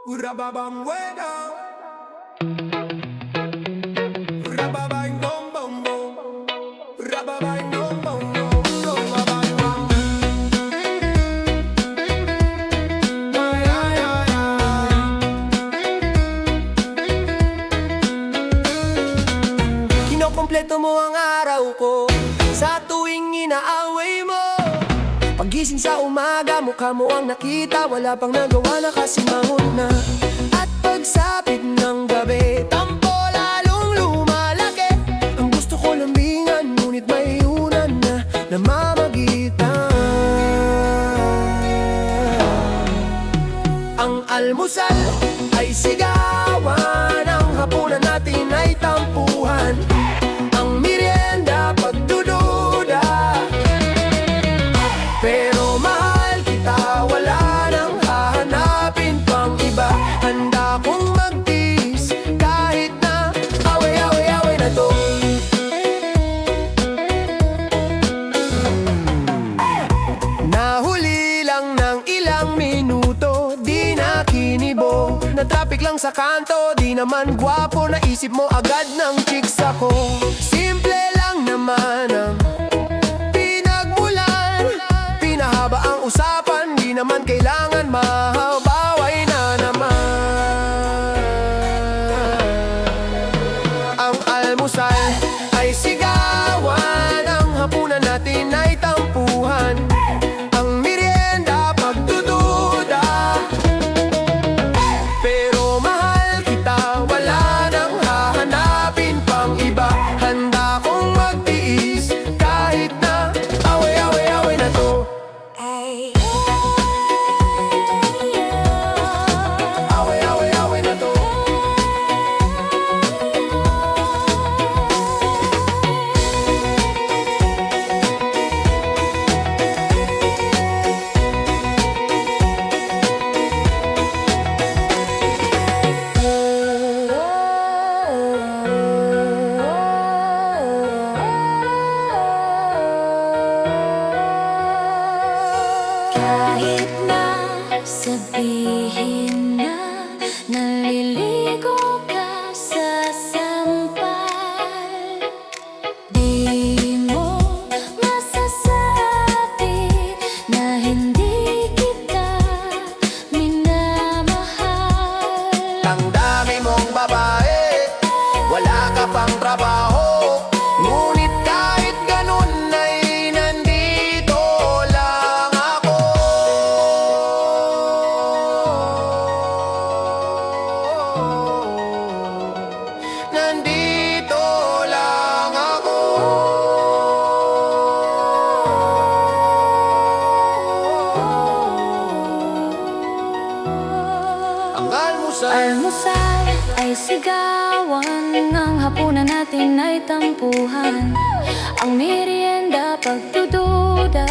Urababang weda, urababang bom bom bom, urababang bom bom bom, urababang bom. Ay ay ay ay. Kinokompleto mo ang araw ko sa tuwing inaaway mo. Pagising sa umaga, mukha mo ang nakita. Wala pang nagawa na kasi mauna. At pagsapit ng gabi, tampo lalong lumalaki. Ang gusto ko lambingan, ngunit may iunan na namamagitan. Ang almusal ay sigawan, ang hapunan natin ay tampuhan. Ang merienda, pagdududa. Pero mahal kita, wala nang hahanapin pang iba. Handa kong magtiis kahit na away na to. Nahuli lang ng ilang minuto, di na kinibo. Na traffic lang sa kanto, di naman gwapo. Naisip mo agad ng chicks ako. Simple lang naman ang pinahaba ang usapan, di naman kailangan mahabaway na naman. Ang almusal ay sigawan, ang hapunan natin ay tampuhan. Ang merienda, pagdududa. Pero mahal kita, wala nang hahanapin pang iba. Handa kong magtiis kahit na away na to. Away na to. Kahit na sabihin na naliligo ka sa sampal, di mo masasabi na hindi kita minamahal. Ang dami mong babae, wala ka pang trabaho. Ngunit kahit ganun ay nandito lang ako. Nandito lang ako. Ang Almusal ay sigawan, ang hapunan natin ay tampuhan. Ang merienda, pagdududa.